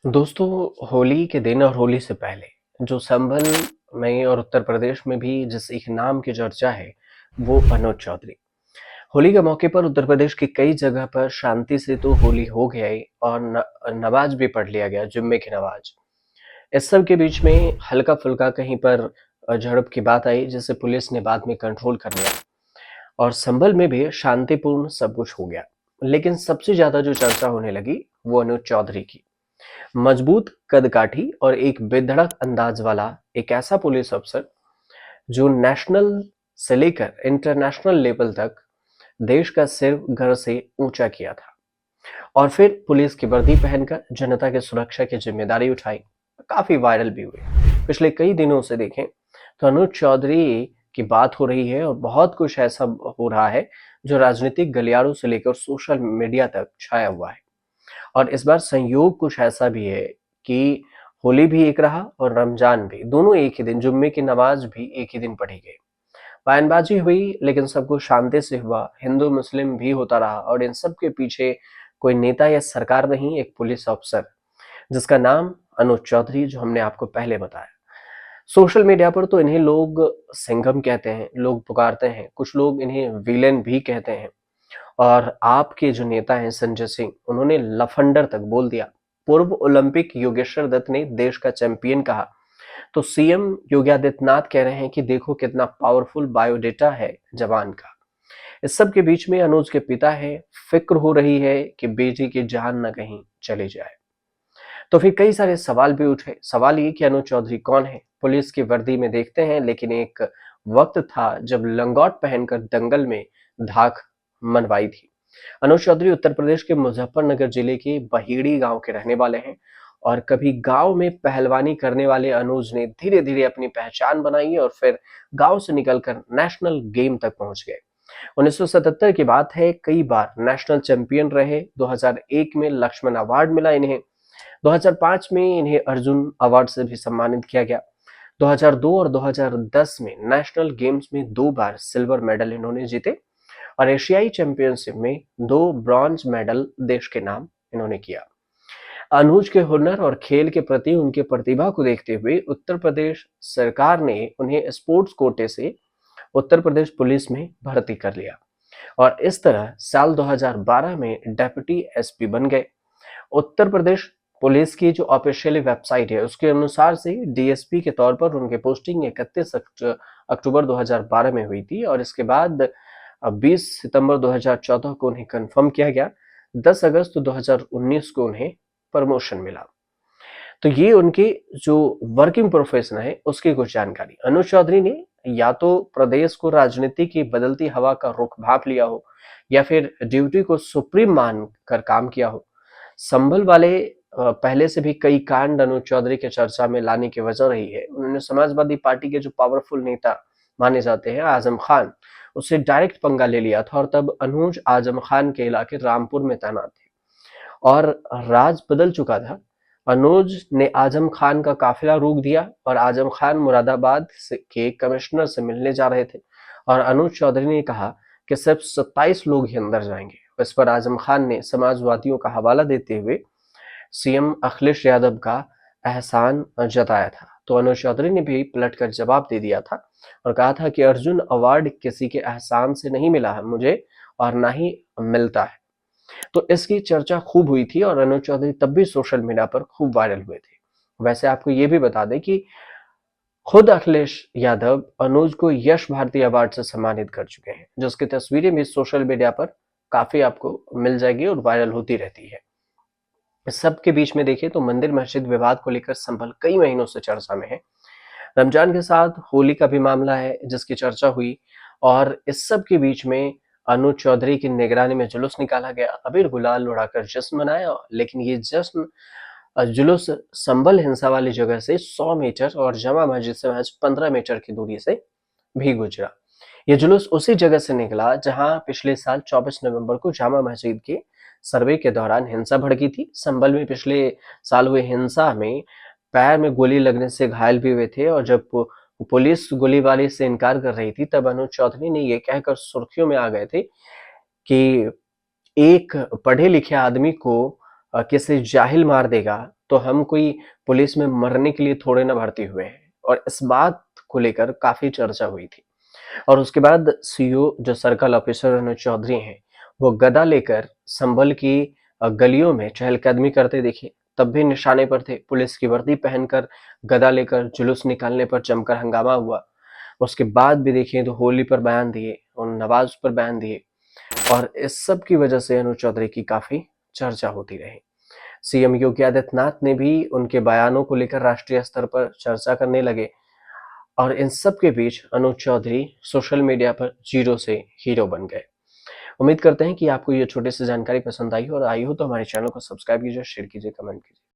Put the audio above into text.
दोस्तों, होली के दिन और होली से पहले जो संभल में और उत्तर प्रदेश में भी जिस एक नाम की चर्चा है, वो अनुज चौधरी। होली के मौके पर उत्तर प्रदेश की कई जगह पर शांति से तो होली हो गया ही और नमाज भी पढ़ लिया गया, जुम्मे की नमाज। इस सब के बीच में हल्का-फुल्का कहीं पर झड़प की बात आई, जिसे पुलिस ने बाद में कंट्रोल कर लिया और संभल में भी शांतिपूर्ण सब कुछ हो गया। लेकिन सबसे ज्यादा जो चर्चा होने लगी, वो अनुज चौधरी की। मजबूत कदकाठी और एक बेधड़क अंदाज वाला एक ऐसा पुलिस अफसर जो नेशनल से लेकर इंटरनेशनल लेवल तक देश का सिर घर से ऊंचा किया था और फिर पुलिस की वर्दी पहनकर जनता की सुरक्षा की जिम्मेदारी उठाई। काफी वायरल भी हुए। पिछले कई दिनों से देखें तो अनुज चौधरी की बात हो रही है और बहुत कुछ ऐसा हो रहा है जो राजनीतिक गलियारों से लेकर सोशल मीडिया तक छाया हुआ है। और इस बार संयोग कुछ ऐसा भी है कि होली भी एक रहा और रमजान भी, दोनों एक ही दिन, जुम्मे की नमाज भी एक ही दिन पढ़ी गई। बयानबाजी हुई लेकिन सब कुछ शांति से हुआ, हिंदू मुस्लिम भी होता रहा और इन सब के पीछे कोई नेता या सरकार नहीं, एक पुलिस अफसर जिसका नाम अनुज चौधरी, जो हमने आपको पहले बताया। सोशल मीडिया पर तो इन्हें लोग सिंघम कहते हैं, लोग पुकारते हैं, कुछ लोग इन्हें विलेन भी कहते हैं। और आपके जो नेता हैं संजय सिंह, उन्होंने लफंडर तक बोल दिया। पूर्व ओलंपिक योगेश्वर दत्त ने देश का चैंपियन कहा, तो सीएम योगी आदित्यनाथ कह रहे हैं कि देखो कितना पावरफुल बायोडेटा है जवान का। इस सब के बीच में अनुज के पिता है, फिक्र हो रही है कि बेटी की जान न कहीं चली जाए। तो फिर कई सारे सवाल भी उठे। सवाल ये कि अनुज चौधरी कौन है? पुलिस की वर्दी में देखते हैं, लेकिन एक वक्त था जब लंगोट पहनकर दंगल में धाक मनवाई थी। अनुज चौधरी उत्तर प्रदेश के मुजफ्फरनगर जिले के बहेड़ी गांव के रहने वाले हैं और कभी गांव में पहलवानी करने वाले अनुज ने धीरे धीरे अपनी पहचान बनाई और फिर गांव से निकलकर नेशनल गेम तक पहुंच गए। 1977 की बात है, कई बार नेशनल चैंपियन रहे। 2001 में लक्ष्मण अवार्ड मिला इन्हें। 2005 में इन्हें अर्जुन अवार्ड से भी सम्मानित किया गया। 2002 और 2010 में नेशनल गेम्स में 2 बार सिल्वर मेडल इन्होंने जीते और एशियाई चैंपियनशिप में 2 ब्रॉन्ज मेडल देश के नाम इन्होंने किया। अनुज के हुनर और खेल के प्रति उनके प्रतिभा को देखते हुए उत्तर प्रदेश सरकार ने उन्हें स्पोर्ट्स कोटे से उत्तर प्रदेश पुलिस में भर्ती कर लिया और इस तरह साल 2012 में डेप्यूटी एसपी बन गए। उत्तर प्रदेश पुलिस की जो ऑफिशियल वेबसाइट है, उसके अनुसार से डीएसपी के तौर पर उनकी पोस्टिंग 31 अक्टूबर 2012 में हुई थी और इसके बाद 20 सितंबर 2014 को उन्हें कंफर्म किया गया। 10 अगस्त 2019 को उन्हें प्रमोशन मिला। तो ये उनके जो वर्किंग प्रोफेशन है, उसकी कुछ जानकारी। अनुज चौधरी ने या तो प्रदेश को राजनीति की बदलती हवा का रुख भांप लिया हो या फिर ड्यूटी को सुप्रीम मान कर काम किया हो। संभल वाले पहले से भी कई कांड अनुज चौधरी के चर्चा में लाने की वजह रही है। उन्होंने समाजवादी पार्टी के जो पावरफुल नेता माने जाते हैं, आजम खान, उससे डायरेक्ट पंगा ले लिया था और तब अनुज आजम खान के इलाके रामपुर में तैनात थे और राज बदल चुका था। अनुज ने आजम खान का काफिला रोक दिया और आजम खान मुरादाबाद के कमिश्नर से मिलने जा रहे थे और अनुज चौधरी ने कहा कि सिर्फ 27 लोग ही अंदर जाएंगे। इस पर आजम खान ने समाजवादियों का हवाला देते हुए सीएम अखिलेश यादव का एहसान जताया था। तो अनुज चौधरी ने भी पलटकर जवाब दे दिया था और कहा था कि अर्जुन अवार्ड किसी के एहसान से नहीं मिला है मुझे और ना ही मिलता है। तो इसकी चर्चा खूब हुई थी और अनुज चौधरी तब भी सोशल मीडिया पर खूब वायरल हुए थे। वैसे आपको ये भी बता दें कि खुद अखिलेश यादव अनुज को यश भारती अवार्ड से सम्मानित कर चुके हैं, जिसकी तस्वीरें भी सोशल मीडिया पर काफी आपको मिल जाएगी और वायरल होती रहती है। इस सब के बीच में देखिए तो मंदिर मस्जिद विवाद को लेकर संभल कई महीनों से चर्चा में है। रमजान के साथ होली का भी मामला है जिसकी चर्चा हुई और इस सब के बीच में अनुज चौधरी की निगरानी में जुलूस निकाला गया, अबीर गुलाल उड़ाकर जश्न मनाया। लेकिन ये जश्न जुलूस संभल हिंसा वाली जगह से 100 मीटर और जमा मस्जिद से महज 15 मीटर की दूरी से भी गुजरा। ये जुलूस उसी जगह से निकला जहां पिछले साल 24 नवंबर को जामा मस्जिद के सर्वे के दौरान हिंसा भड़की थी। संभल में पिछले साल हुई हिंसा में पैर में गोली लगने से घायल भी हुए थे और जब पुलिस गोलीबारी से इनकार कर रही थी, तब अनुज चौधरी ने ये कहकर सुर्खियों में आ गए थे कि एक पढ़े लिखे आदमी को किसी जाहिल मार देगा तो हम कोई पुलिस में मरने के लिए थोड़े ना भर्ती हुए हैं। और इस बात को लेकर काफ़ी चर्चा हुई थी। और उसके बाद सीओ जो सर्कल ऑफिसर अनुज चौधरी हैं, वो गदा लेकर संभल की गलियों में चहलकदमी करते दिखे। तब भी निशाने पर थे। पुलिस की वर्दी पहनकर गदा लेकर जुलूस निकालने पर जमकर हंगामा हुआ। उसके बाद भी देखिए तो होली पर बयान दिए और नवाज पर बयान दिए। और इस सब की वजह से अनुज चौधरी की काफ़ी चर्चा होती रही। सीएम योगी आदित्यनाथ ने भी उनके बयानों को लेकर राष्ट्रीय स्तर पर चर्चा करने लगे। और इन सब के बीच अनुज चौधरी सोशल मीडिया पर जीरो से हीरो बन गए। उम्मीद करते हैं कि आपको ये छोटी सी जानकारी पसंद आई हो, और आई हो तो हमारे चैनल को सब्सक्राइब कीजिए, शेयर कीजिए, कमेंट कीजिए।